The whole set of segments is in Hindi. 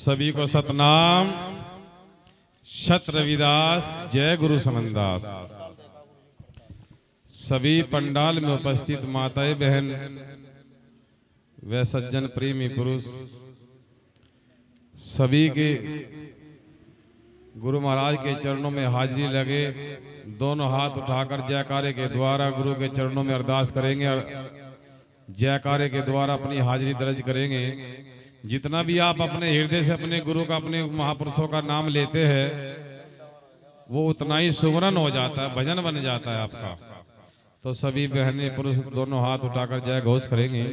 सभी को सतनाम। शत रविदास जय गुरु समनदास। सभी पंडाल में उपस्थित माताएं बहन व सज्जन प्रेमी पुरुष सभी के गुरु महाराज के चरणों में हाजिरी लगे। दोनों हाथ उठाकर जयकारे के द्वारा गुरु के चरणों में अरदास करेंगे और जयकारे के द्वारा अपनी हाजिरी दर्ज करेंगे। जितना भी आप अपने हृदय से अपने गुरु का अपने महापुरुषों का नाम लेते हैं वो उतना ही सुमरन हो जाता है, भजन बन जाता है आपका। तो सभी बहने पुरुष दोनों हाथ उठाकर जय घोष करेंगे।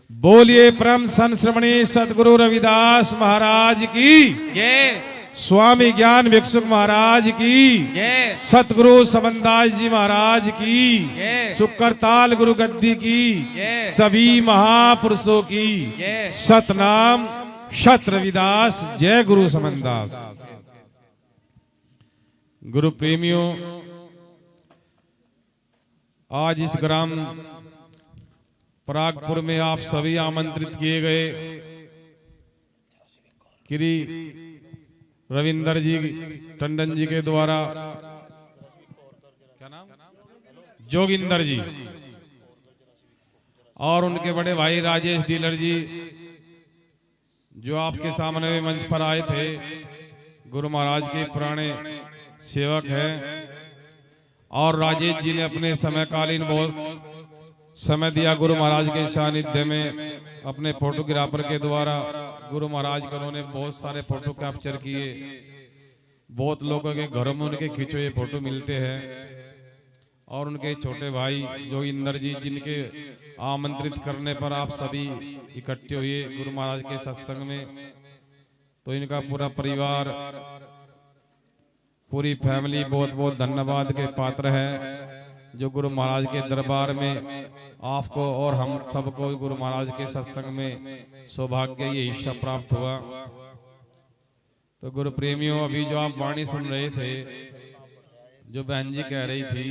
बोलिए परम संत श्रमणी सदगुरु रविदास महाराज की जय। स्वामी ज्ञान भिक्षुक महाराज की जय। सतगुरु समनदास जी महाराज की जय। शुक्रताल गुरु गद्दी की जय। सभी महापुरुषों की जय। सतनाम। शत रविदास जय गुरु समनदास। गुरु प्रेमियों, आज इस ग्राम परागपुर में आप सभी आमंत्रित किए गए। श्री रविंदर जी टंडन जी के द्वारा, क्या नाम, जोगिंदर जी, और उनके बड़े भाई राजेश डीलर जी जो आपके सामने में मंच पर आए थे, गुरु महाराज के पुराने सेवक हैं। और राजेश जी ने अपने समयकालीन बहुत समय दिया गुरु महाराज के सानिध्य में। अपने फोटोग्राफर के द्वारा गुरु महाराज के उन्होंने बहुत सारे फोटो कैप्चर किए। बहुत लोगों के घरों में उनके खींचे हुए फोटो मिलते हैं। और उनके छोटे भाई जोगिंदर जी, जिनके आमंत्रित करने पर आप सभी इकट्ठे हुए गुरु महाराज के सत्संग में, तो इनका पूरा परिवार, पूरी फैमिली बहुत बहुत धन्यवाद के पात्र है। जो गुरु महाराज के दरबार में आपको और हम सबको गुरु महाराज के सत्संग में सौभाग्य, ये इच्छा प्राप्त हुआ। तो गुरु प्रेमियों, अभी जो आप वाणी सुन रहे थे, जो बहन जी कह रही थी,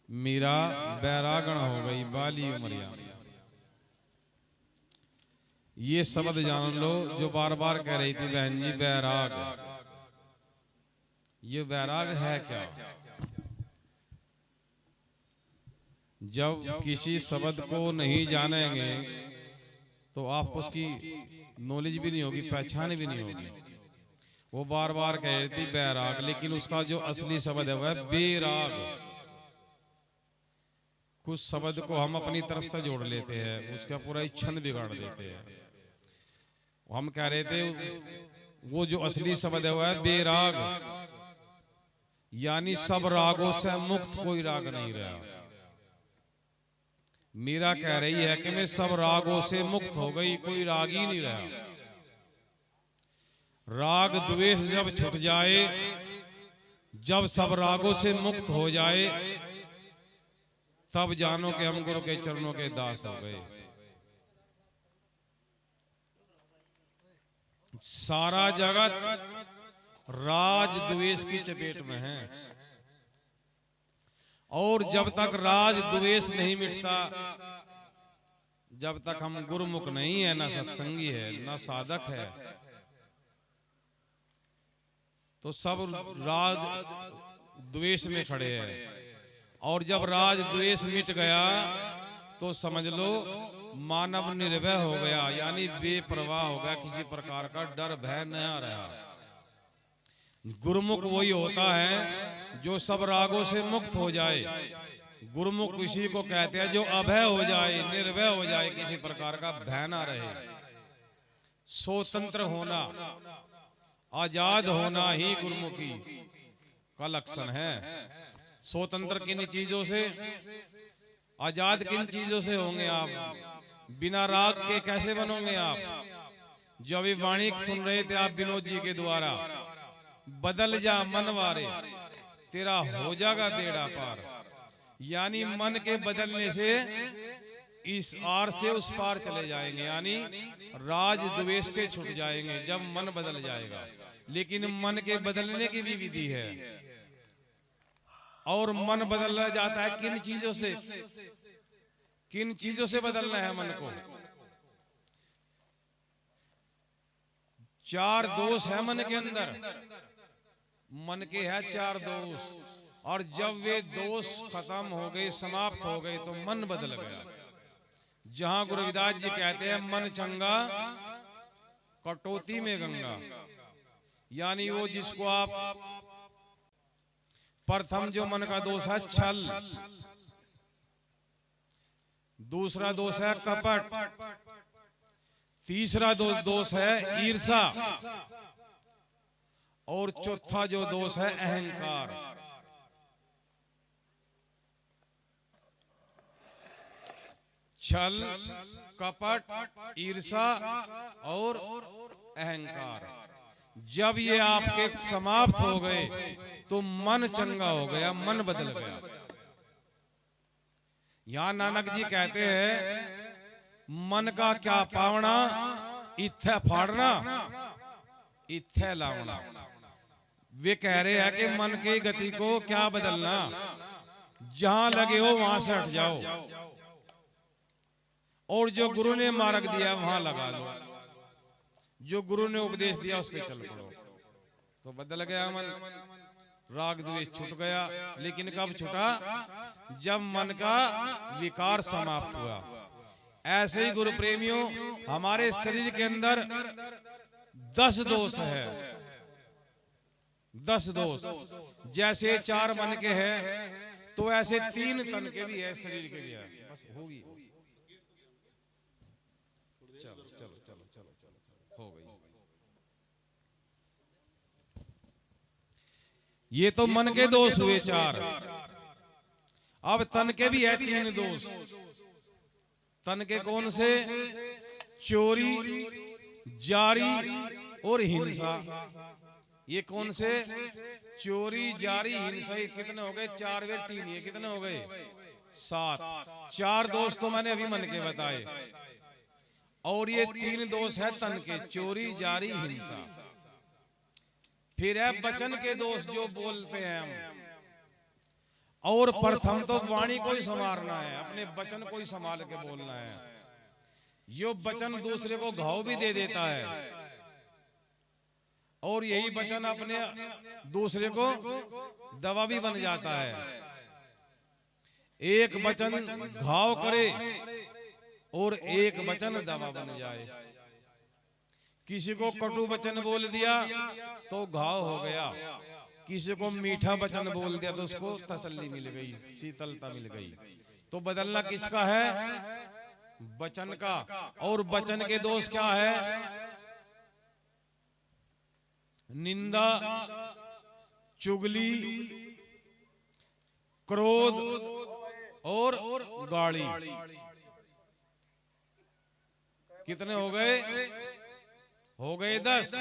मीरा बैरागण हो गई बाली उमरिया, ये शब्द जान लो। जो बार बार कह रही थी बहन जी बैराग, ये बैराग है क्या? जब किसी शब्द को नहीं जानेंगे तो आपको उसकी नॉलेज भी नहीं होगी, पहचान भी नहीं होगी। वो बार बार कह रही थी बैराग, लेकिन उसका जो असली शब्द है वह बेराग। कुछ शब्द को हम अपनी तरफ से जोड़ लेते हैं, उसका पूरा छंद बिगाड़ देते हैं। हम कह रहे थे वो जो असली शब्द है वह बेराग, यानी सब रागों से मुक्त कोई राग नहीं रहा। मीरा कह रही है कि मैं सब रागों से मुक्त हो गई, कोई राग ही नहीं रहा। राग द्वेष जब छूट जाए, जब सब रागों से मुक्त हो जाए, तब जानो कि हम गुरु के चरणों के दास हो गए। सारा जगत राज द्वेष की चपेट में है, और जब तक राज द्वेष नहीं मिटता, जब तक हम गुरुमुख नहीं है, ना सत्संगी है, ना साधक है, तो सब राज द्वेष में खड़े हैं। और जब राज द्वेष मिट गया तो समझ लो मानव निर्भय हो गया, यानी बेपरवाह हो गया, किसी प्रकार का डर भय न रहा। गुरुमुख वही होता है जो सब रागों से मुक्त हो जाए। गुरुमुख किसी को कहते हैं जो अभय हो जाए, निर्भय हो जाए, किसी प्रकार का भय ना रहे। स्वतंत्र होना, आजाद होना ही गुरुमुखी का लक्षण है। स्वतंत्र किन चीजों से, आजाद किन चीजों से होंगे आप? बिना राग के कैसे बनोगे आप? जो अभी वाणी सुन रहे थे आप विनोद जी के द्वारा, बदल जा मनवारे तेरा हो जाएगा बेड़ा पार, यानी मन के बदलने से इस आर से उस पार चले जाएंगे, यानी राज द्वेष से छूट जाएंगे जब मन बदल जाएगा। लेकिन मन के बदलने की भी विधि है, और मन बदलना जाता है किन चीजों से? किन चीजों से बदलना है मन को? चार दोष है मन के अंदर, मन के है चार दोष, और जब वे दोष खत्म हो गए, समाप्त हो गए, तो मन बदल गया। जहां गुरु रविदास जी कहते हैं मन चंगा कटौती में गंगा, यानी वो जिसको आप प्रथम जो मन का दोष है छल, दूसरा दोष है कपट, तीसरा दोष है ईर्षा, और चौथा जो दोष है अहंकार। छल, कपट, ईर्षा और अहंकार, जब ये आपके समाप्त हो गए तो मन चंगा हो गया, मन बदल गया। यहां नानक जी कहते हैं मन का क्या पावना, इत्थे फाड़ना इत्थे लावना। वे कह रहे हैं कि मन की गति को क्या बदलना, जहां लगे हो वहां से हट जाओ, और जो गुरु ने मार्ग दिया वहां लगा लो, जो गुरु ने उपदेश दिया उस पे चल पड़ो। तो बदल गया मन, राग द्वेष छूट गया। लेकिन कब छूटा? जब मन का विकार समाप्त हुआ। ऐसे ही गुरु प्रेमियों, हमारे शरीर के अंदर 10 दोष है, 10 दोष। जैसे 4 मन के हैं तो ऐसे 3 तन के भी है, शरीर के भी है। बस होगी, चलो चलो चलो चलो चलो, हो गई। ये तो मन के दोष हुए 4। अब तन के भी है 3 दोष। तन के कौन से? चोरी, जारी और हिंसा। ये कौन से? चोरी, जारी, हिंसा। ये कितने हो गए? 4 वे 3, ये कितने हो गए? 7। 4 दोष तो मैंने अभी मन के बताए, और ये 3 दोष है तन के, चोरी, जारी, हिंसा। फिर है वचन के दोष, जो बोलते हैं हम। और प्रथम तो वाणी को ही संवारना है, अपने वचन को ही संभाल के बोलना है। यो वचन दूसरे को घाव भी दे देता है, और यही वचन अपने दूसरे को दवा भी बन जाता है। एक वचन घाव करे और एक वचन दवा बन जाए। किसी को कटु वचन बोल दिया तो घाव हो गया, किसी को मीठा वचन बोल दिया तो उसको तसल्ली मिल गई, शीतलता मिल गई। तो बदलना किसका है? वचन का। और वचन के दोष क्या है? निंदा, चुगली, क्रोध और गाली। कितने हो गए? हो गए 10।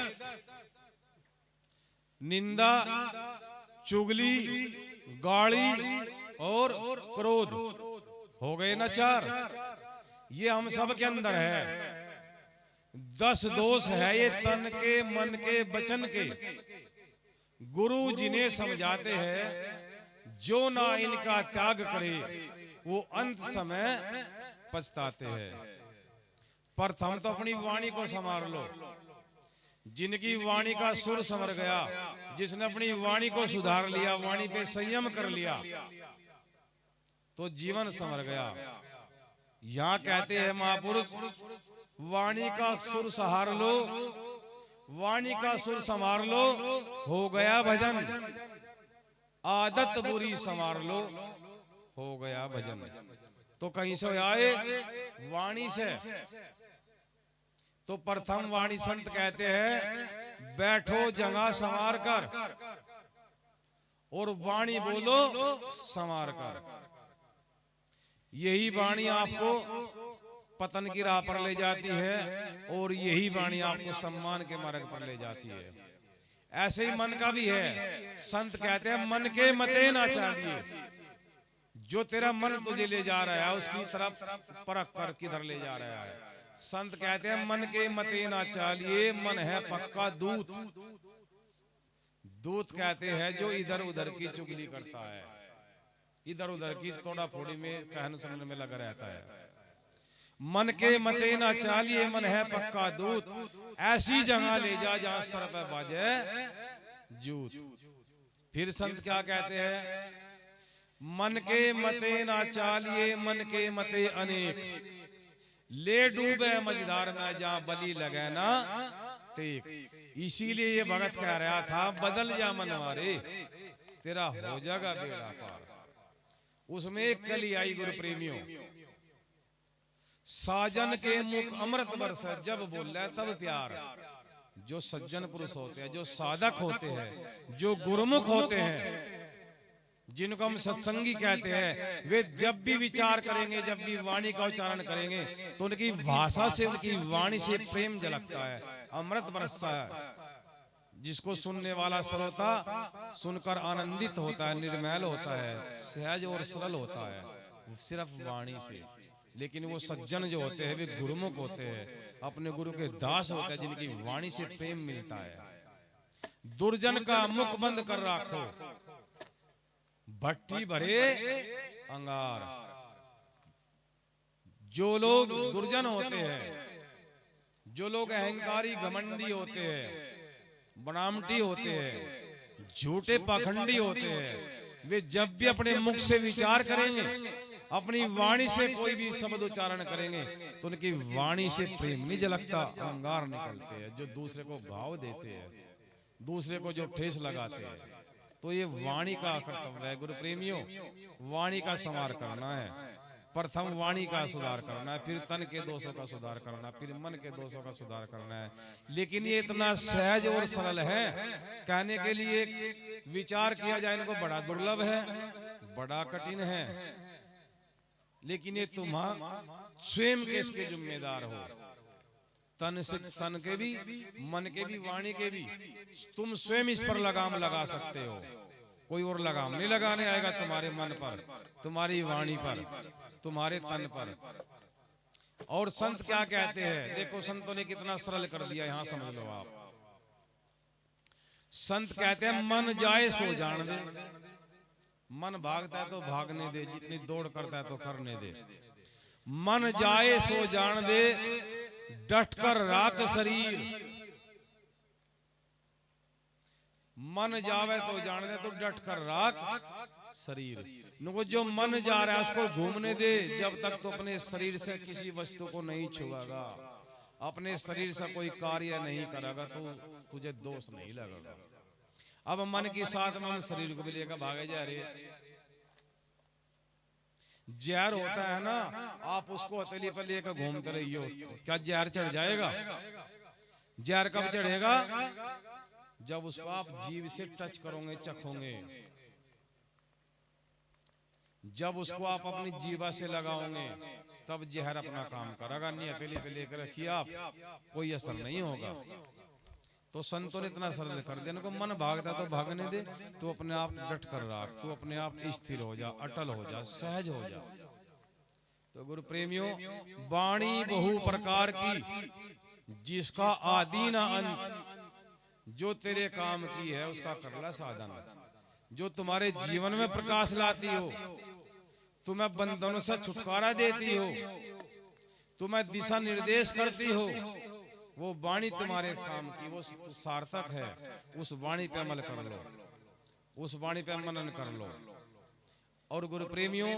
निंदा, चुगली, गाली और क्रोध, हो गए ना 4। ये हम सब के अंदर है। 10 दोष है ये तन के, मन के, वचन के। गुरु जिन्हें समझाते हैं, जो ना इनका त्याग करे वो अंत समय पछताते हैं। प्रथम तो अपनी वाणी को संभाल लो। जिनकी वाणी का सुर संवर गया, जिसने अपनी वाणी को सुधार लिया, वाणी पे संयम कर लिया, तो जीवन संवर गया। यहां कहते हैं महापुरुष, वाणी का सुर सहार लो, वाणी का सुर संवार लो, हो गया भजन। आदत बुरी संवार लो, हो गया भजन। तो कहीं से आए? वाणी से। तो प्रथम वाणी संत कहते हैं, बैठो जगह संवार कर और वाणी बोलो संवार कर। यही वाणी आपको पतन की राह पर ले जाती है, और यही वाणी आपको सम्मान के मार्ग पर ले जाती है। ऐसे ही मन का भी है। संत कहते हैं, मन के मते ना चाहिए। जो तेरा मन तुझे ले जा रहा है उसकी तरफ परख कर किधर ले जा रहा है। संत कहते हैं, मन के मते ना चालिए, मन है पक्का दूत। दूत कहते हैं जो इधर उधर की चुगली करता है, इधर उधर की तोड़ा फोड़ी में कहने सुनने में लगा रहता है। मन के मते ना चालिए, मन है पक्का दूत, ऐसी जगह ले जा जहां सर पे बाजे जूत। फिर संत क्या कहते हैं, मन के मते ना चालिए, मन के मते अनेक, ले डूबे मझधार में जहां बलि लगे ना टेक। इसीलिए ये भगत कह रहा था, बदल जा मनवारे, तेरा हो जाएगा बेड़ा पार। उसमें एक कली आई गुरु प्रेमियों, साजन के मुख अमृत बरस, जब बोल रहा है तब प्यार। जो सज्जन पुरुष होते हैं, जो साधक होते हैं, जो गुरुमुख होते हैं, जिनको हम सत्संगी कहते हैं, वे जब भी विचार करेंगे, जब भी वाणी का उच्चारण करेंगे, तो उनकी भाषा से, उनकी वाणी से प्रेम झलकता है, अमृत बरसता है। जिसको सुनने वाला श्रोता सुनकर आनंदित होता है, निर्मल होता है, सहज और सरल होता है, सिर्फ वाणी से। लेकिन वो सज्जन जो होते हैं, वे गुरुमुख होते हैं, अपने गुरु के दास होते हैं, जिनकी वाणी से प्रेम मिलता है। दुर्जन का मुख बंद कर रखो, भट्टी भरे अंगार। जो लोग दुर्जन होते हैं, जो लोग अहंकारी घमंडी होते हैं, बनावटी होते हैं, झूठे पाखंडी होते हैं, वे जब भी अपने मुख से विचार करेंगे, अपनी वाणी से कोई भी शब्द उच्चारण करेंगे, तो उनकी वाणी से प्रेम नहीं झलकता, अंगार निकलते हैं। जो दूसरे को भाव देते हैं, दूसरे को जो ठेस लगाते हैं, तो ये वाणी का कर्तव्य है गुरु प्रेमियों। वाणी का संवार करना है, प्रथम वाणी का सुधार करना है, फिर तन के दोषों का सुधार करना है, फिर मन के दोषों का सुधार करना है। लेकिन ये इतना सहज और सरल है, कहने के लिए विचार किया जाए इनको बड़ा दुर्लभ है, बड़ा कठिन है। लेकिन ये तुम स्वयं के इसके जिम्मेदार हो, तन से, तन के भी, मन के भी, वाणी के भी। तुम स्वयं इस पर लगाम लगा सकते हो, कोई और लगाम नहीं लगाने आएगा तुम्हारे मन पर, तुम्हारी वाणी पर, तुम्हारे तन पर। और संत क्या कहते हैं, देखो संतों ने कितना सरल कर दिया, यहां समझ लो आप। संत कहते हैं, मन जाए सो जान दे। मन भागता है तो भागने दे, जितनी दौड़ करता है तो करने दे। मन जाए सो जान दे, डटकर राख शरीर। मन जावे तो जान दे, तो डटकर राख शरीर। नुको जो मन जा रहा है उसको घूमने दे, जब तक तो अपने शरीर से किसी वस्तु को नहीं छुएगा, अपने शरीर से कोई कार्य नहीं करेगा, तो तुझे दोष नहीं लगेगा। अब मन के साथ में हम शरीर को भी लेकर भागे जा रहे। जहर होता है ना, आप उसको हथेली पर लेकर घूमते रहियो, क्या जहर चढ़ जाएगा? जहर कब चढ़ेगा? जब उसको आप जीभ से टच करोगे, चखोगे, जब उसको आप अपनी जीवा से लगाओगे, तब जहर अपना काम करेगा। नहीं हथेली पे लेकर रखिए आप, कोई असर नहीं होगा। तो संतों ने इतना सरल कर दिया, को मन भागता तो भागने दे, तू अपने आप डट कर रख, तू अपने आप स्थिर हो जा, अटल हो जा, सहज हो जा। तो गुरु प्रेमियों, वाणी बहु प्रकार की, जिसका आदि ना अंत, जो तेरे काम की है उसका करला साधन, जो तुम्हारे जीवन में प्रकाश लाती हो, तुम्हें बंधनों से छुटकारा देती हो, तुम्हें दिशा निर्देश करती हो, वो वाणी तुम्हारे काम की, वो सार्थक है। उस वाणी पे अमल कर लो, उस वाणी पे मनन कर लो। और गुरु प्रेमियों,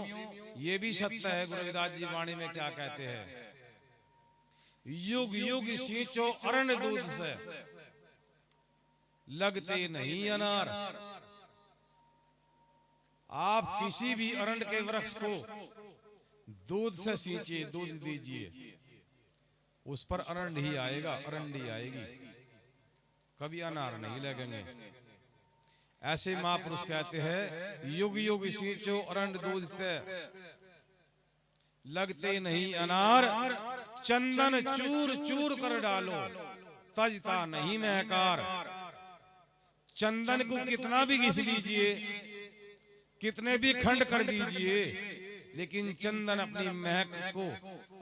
ये भी सत्य है, गुरु रविदास जी वाणी में क्या कहते हैं, युग युग सींचो अरण दूध से, लगते नहीं अनार। आप किसी भी अरंड के वृक्ष को दूध से सींचिए, दूध दीजिए, उस पर अरंड ही आएगा, अरंडी आएगी, कभी अनार नहीं लगेंगे। ऐसे महापुरुष कहते हैं, युग युग सींचो अरंड दूध से, लगते नहीं अनार, चंदन चूर चूर कर डालो, तजता नहीं महकार। चंदन को कितना भी घिस लीजिए, कितने भी खंड कर दीजिए, लेकिन चंदन अपनी महक को,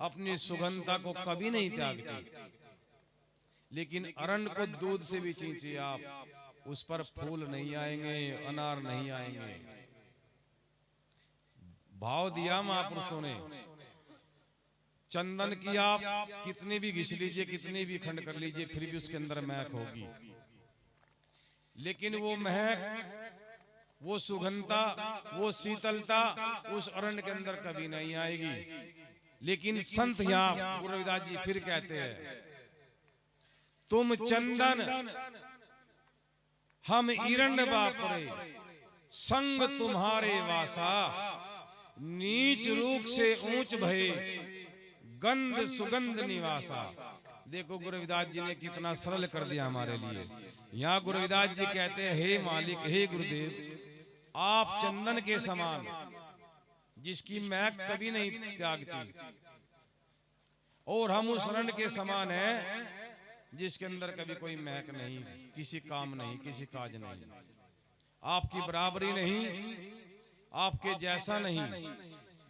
अपनी सुगंधता को कभी नहीं त्यागती। लेकिन अरंड को दूध से भी छींचिए आप, उस पर फूल नहीं आएंगे, अनार नहीं आएंगे। भाव दिया महापुरुषों ने, चंदन की आप कितनी भी घिस लीजिए, कितनी भी खंड कर लीजिए, फिर भी उसके अंदर महक होगी, लेकिन वो महक, वो सुगंधता, वो शीतलता उस अरण्य के अंदर कभी नहीं आएगी। लेकिन संत यहाँ गुरु रविदास जी फिर कहते हैं, तुम चंदन हम इरंड बापरे, संग तुम्हारे वासा, नीच रूप से ऊंच भये, गंध सुगंध निवासा। देखो गुरु रविदास जी ने कितना सरल कर दिया हमारे लिए। यहाँ गुरु रविदास जी कहते हैं, हे मालिक, हे गुरुदेव, आप चंदन के समान, जिसकी महक कभी नहीं त्यागती, और हम उस अरण्य के समान हैं जिसके अंदर कभी कोई महक नहीं, किसी काम नहीं, किसी काज नहीं, आपकी बराबरी नहीं, आपके जैसा नहीं।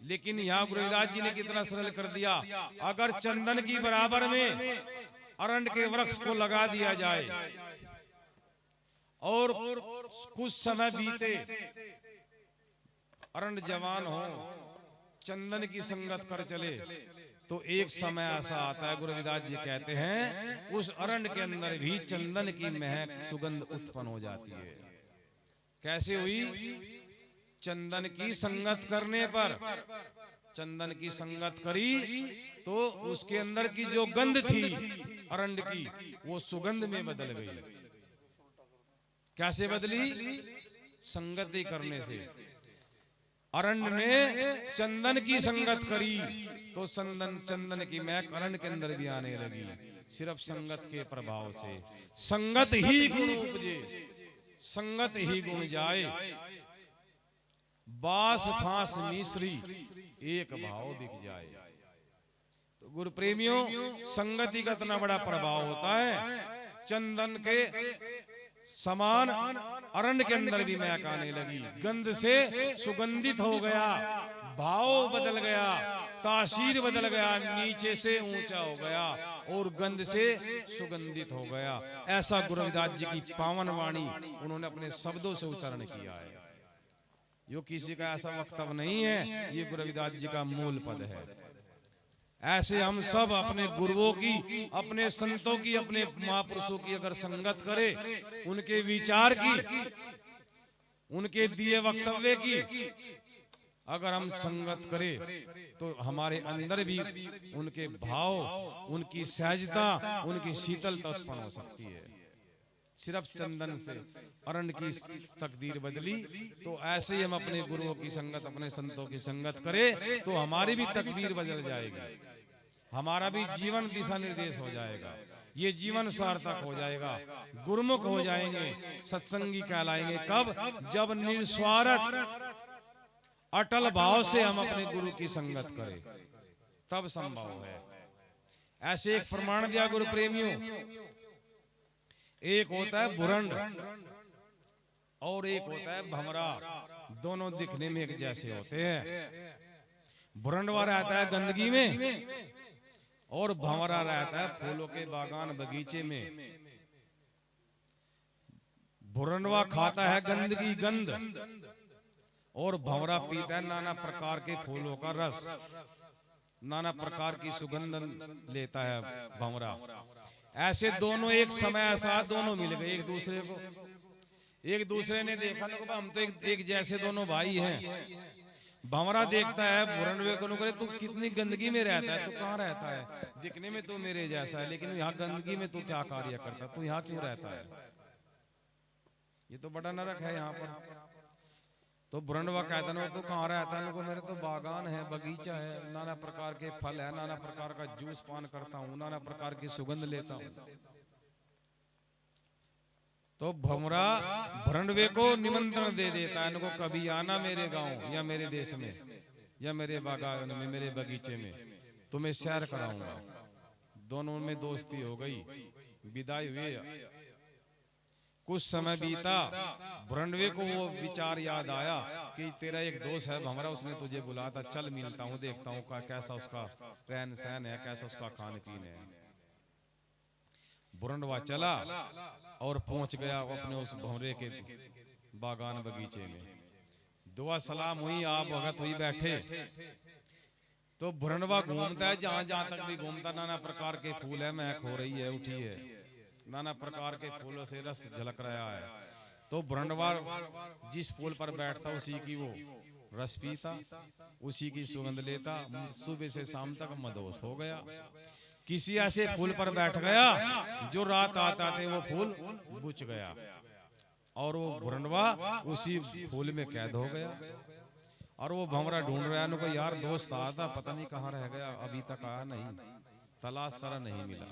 लेकिन यहाँ गुरु रविदास जी ने कितना सरल कर दिया, अगर चंदन की बराबर में अरण्य के वृक्ष को लगा दिया जाए और कुछ समय बीते, अरण्य जवान हो, चंदन की संगत कर चले, तो एक समय ऐसा आता है, गुरु रविदास जी कहते हैं, उस अरण्य के अंदर भी चंदन की महक, सुगंध उत्पन्न हो जाती है। कैसे हुई? चंदन की संगत करने पर, चंदन की संगत करी तो उसके अंदर की जो गंध थी अरण्य की, वो सुगंध में बदल गई। कैसे बदली? संगति करने से। अरण्य ने चंदन की संगत करी तो चंदन की महक अरण्य के अंदर भी आने लगी, सिर्फ संगत के प्रभाव से। संगत ही गुण उपजे, संगत ही गुण जाए, बास फांस मिश्री, एक भाव बिक जाए। तो गुरु प्रेमियों, संगति का इतना बड़ा प्रभाव होता है। चंदन के समान अरण्य के अंदर भी महक आने लगी, गंध से सुगंधित हो गया, भाव बदल गया, तासीर बदल गया, नीचे से ऊंचा हो गया और गंध से सुगंधित हो गया। ऐसा गुरु रविदास जी की पावन वाणी उन्होंने अपने शब्दों से उच्चारण किया है। यो किसी का ऐसा वक्तव्य नहीं है, ये गुरु रविदास जी का मूल पद है। ऐसे हम सब अपने गुरुओं की, अपने संतों की, अपने महापुरुषों की अगर संगत करें, उनके विचार की, उनके दिए वक्तव्य की अगर हम संगत करें, तो हमारे अंदर भी उनके भाव, उनकी सहजता, उनकी शीतलता उत्पन्न हो सकती है। सिर्फ चंदन से अरण्य की तकदीर बदली, तो ऐसे ही हम अपने गुरुओं की संगत, अपने संतों की संगत करें तो हमारी भी तकदीर बदल जाएगी, हमारा भी जीवन दिशा निर्देश हो जाएगा, ये जीवन सार्थक हो जाएगा, गुरुमुख हो जाएंगे, सत्संगी कहलाएंगे। कब? जब निस्वार्थ अटल भाव से हम अपने गुरु की संगत करें, तब संभव है। ऐसे एक प्रमाण दिया गुरु प्रेमियों, एक होता है भुरंड और एक होता है भमरा, दोनों दिखने में एक जैसे होते हैं। भुरंडवा रहता है गंदगी में और भंवरा रहता है फूलों के बागान बगीचे में। भुरंडवा खाता है गंदगी, गंध, और भंवरा पीता है नाना प्रकार के फूलों का रस, नाना प्रकार की सुगंध लेता है भंवरा। ऐसे दोनों एक समय ऐसा दोनों मिल गए एक दूसरे को, एक दूसरे ने देखा ना, हम तो एक जैसे दोनों भाई हैं। भंवरा देखता है भुरंडवे को, करे तू कितनी गंदगी में रहता है, तू कहाँ रहता है, दिखने में तो मेरे जैसा है, लेकिन यहाँ गंदगी में तू क्या कार्य करता है, तू यहाँ क्यों रहता है, ये तो बड़ा नरक है यहाँ पर। तो भुरंडवा कहता ना, तो कहाँ रहता है, मेरे तो बागान है, बगीचा है, नाना प्रकार के फल है, नाना प्रकार का जूस पान करता हूँ, नाना प्रकार की सुगंध लेता हूँ। तो भंवरा भुरंडवे को निमंत्रण दे देता है, इनको कभी आना मेरे गांव या मेरे देश में या मेरे बागान में, मेरे बगीचे में, तुम्हें सैर कराऊंगा। दोनों में दोस्ती हो गई, विदाई हुई। कुछ समय बीता, भुरंडवे को वो विचार याद आया कि तेरा एक दोस्त है भंवरा, उसने तुझे बुलाया था, चल मिलता हूँ, देखता हूँ कैसा उसका रहन सहन है, कैसा उसका खान पीन है। भुरंडवा चला और पहुंच गया अपने उस भंवरे के बागान बगीचे में। दुआ सलाम हुई, आप भगत हुई बैठे, तो भुरंडवा घूमता है, जहां जहां तक भी घूमता नाना प्रकार के फूल है, महक हो रही है, उठी है, नाना प्रकार के फूलों से रस झलक रहा है। तो भुरंडवा जिस फूल पर बैठता उसी की वो रस पीता, उसी की सुगंध लेता, सुबह से शाम तक मदहोश हो गया। किसी ऐसे फूल पर बैठ गया जो रात आते आते वो फूल बुझ गया और वो भुरंडवा उसी फूल में कैद हो गया। और वो भंवरा ढूंढ रहा है, उनको यार दोस्त आया था, पता नहीं कहाँ रह गया, अभी तक आया नहीं, तलाश करा नहीं मिला।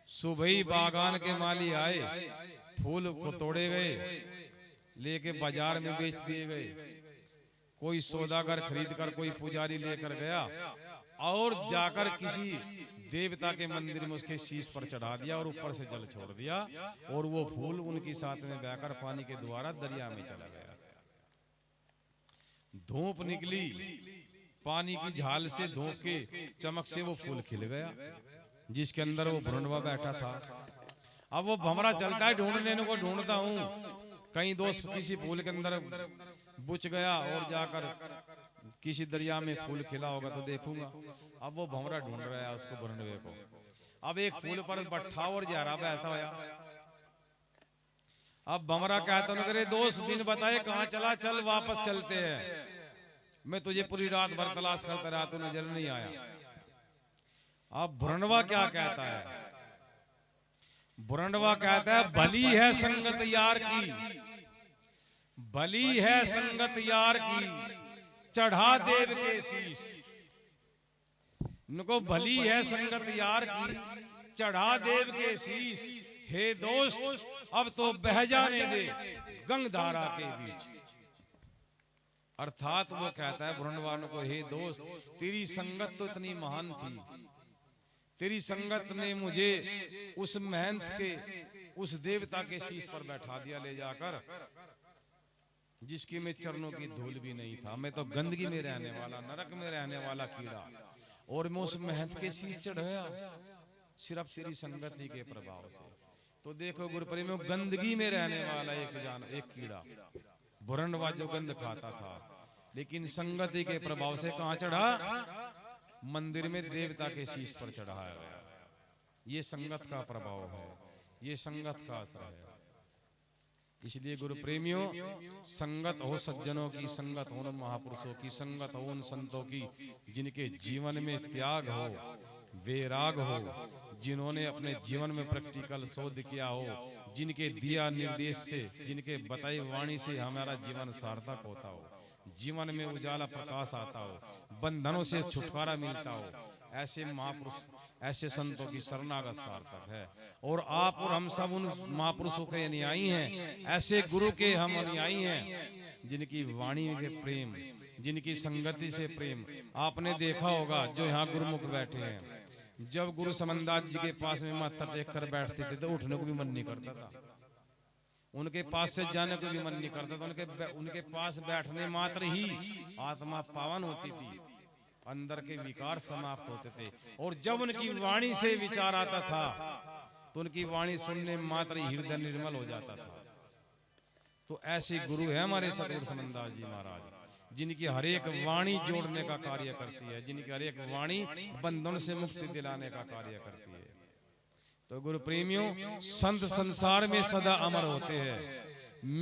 सुबह ही बागान के माली आए, फूल को तोड़े गए, लेके बाजार में बेच दिए गए। कोई सौदागर खरीद कर, कोई पुजारी लेकर गया और जाकर किसी देवता के मंदिर में उसके शीश पर चढ़ा दिया और ऊपर से जल छोड़ दिया, और वो फूल उनकी साथ में बहकर पानी के द्वारा दरिया में चला गया। धूप निकली, पानी की झाल से धूप के चमक से वो फूल खिल गया जिसके अंदर वो भुरंडवा बैठा था। अब वो भंवरा चलता है, ढूंढने को ढूंढता हूँ, कहीं दोस्त किसी फूल के अंदर बुझ गया और जाकर किसी दरिया में फूल खिला होगा तो देखूंगा। अब वो भंवरा ढूंढ रहा है उसको, भुरंडवे को। अब एक फूल पर बट्ठा और जहरा बहता होया। अब भंवरा कहता है, अरे दोस्त बिन बताए कहाँ चला, चल वापस चलते हैं, मैं तुझे पूरी रात भर तलाश करता रहा, तू नजर नहीं आया। अब भुरंडवा क्या कहता है? भुरंडवा कहता है, भली है संगत यार की, भली है संगत यार की, चढ़ा देव के शीश। इनको भली है संगत यार की, चढ़ा देव के शीश। हे दोस्त अब तो बह जाने दे गंगधारा के बीच। अर्थात वो कहता है भुरंडवा को, हे दोस्त तेरी संगत तो इतनी महान थी, तेरी संगत ने मुझे उस महंत के, उस देवता के शीश पर बैठा दिया ले जाकर, जिसकी मैं चरणों की धूल भी नहीं था। मैं तो गंदगी में रहने वाला, नरक में रहने वाला कीड़ा, और मैं उस महंत के शीश चढ़ाया सिर्फ तेरी संगत ही के प्रभाव से। तो देखो गुरु प्रेमियों, गंदगी में रहने वाला एक कीड़ा भुरंडवा जो गंध खाता था, लेकिन संगति के प्रभाव से कहां चढ़ा? मंदिर में देवता के शीश पर चढ़ाया गया। ये संगत का प्रभाव है, ये संगत का असर है। इसलिए गुरु प्रेमियों, संगत हो सज्जनों की, संगत हो महापुरुषों की, संगत हो उन संतों की जिनके जीवन में त्याग हो, वैराग हो, जिन्होंने अपने जीवन में प्रैक्टिकल शोध किया हो, जिनके दिया निर्देश से, जिनके बताई वाणी से हमारा जीवन सार्थक होता हो, जीवन में उजाला प्रकाश आता हो, बंधनों से छुटकारा मिलता हो, ऐसे महापुरुष, ऐसे संतों की शरणागत सार्थक है। और आप और हम सब उन महापुरुषों के अनुयायी हैं, ऐसे गुरु के हम अनुयायी हैं जिनकी वाणी के प्रेम, जिनकी संगति से प्रेम। आपने देखा होगा जो यहाँ गुरुमुख बैठे हैं, जब गुरु समनदास जी के पास में माथा टेक कर बैठते थे तो उठने को भी मन नहीं करता था, उनके पास से जाने को भी मन नहीं करता था। उनके पास बैठने मात्र ही आत्मा पावन होती थी, अंदर के विकार समाप्त होते थे। और जब उनकी वाणी से विचार आता था तो उनकी वाणी सुनने मात्र ही हृदय निर्मल हो जाता था। तो ऐसे गुरु है हमारे सतगुरु समनदास जी महाराज, जिनकी हर एक वाणी जोड़ने का कार्य करती है, जिनकी हर एक वाणी बंधन से मुक्ति दिलाने का कार्य करती है। तो गुरु प्रेमियों, संत संसार में सदा अमर होते हैं।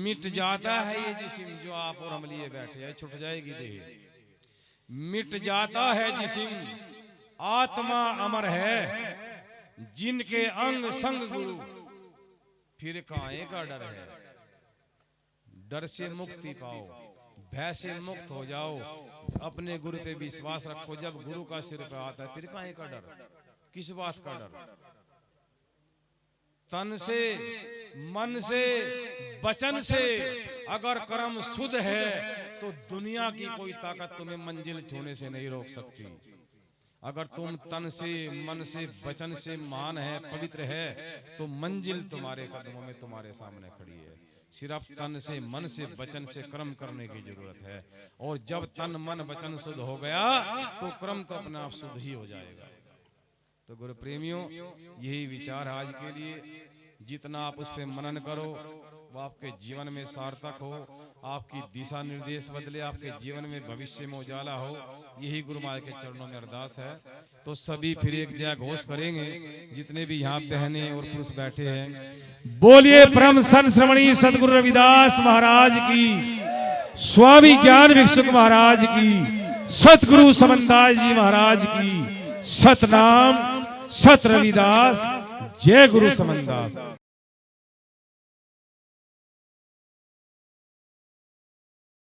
मिट जाता है ये जिस्म जो आप और हम लिए बैठे हैं, छुट जाएगी देह। मिट जाता है जिस्म, आत्मा अमर है, जिनके अंग संग गुरु, फिर काहे का डर है। डर से मुक्ति पाओ, भय से मुक्त हो जाओ, अपने गुरु पे विश्वास रखो। जब गुरु का सिर पे आता है फिर काहे का डर, किस बात का डर। तन से, मन से, वचन से अगर कर्म शुद्ध है तो दुनिया की कोई ताकत तुम्हें मंजिल छूने से नहीं रोक सकती। अगर तुम तन से, मन से, वचन से महान है, पवित्र है, तो मंजिल तुम्हारे कदमों में, तुम्हारे सामने खड़ी है। सिर्फ तन से, मन से, वचन से कर्म करने की जरूरत है। और जब तन मन वचन शुद्ध हो गया तो कर्म तो अपने आप शुद्ध ही हो जाएगा। तो गुरु प्रेमियों, यही विचार आज के लिए, जितना आप उस पर मनन करो वो आपके जीवन में सार्थक हो, आपकी दिशा निर्देश बदले, आपके जीवन में भविष्य में उजाला हो, यही गुरु महाराज के चरणों में अरदास है। तो सभी फिर एक जय घोष करेंगे, जितने भी यहाँ बहनें और पुरुष बैठे हैं। बोलिए परम संत श्रमणी सदगुरु रविदास महाराज की, स्वामी ज्ञान भिक्षुक महाराज की, सतगुरु समनदास जी महाराज की, सतनाम सत रविदास, जय गुरु समनदास।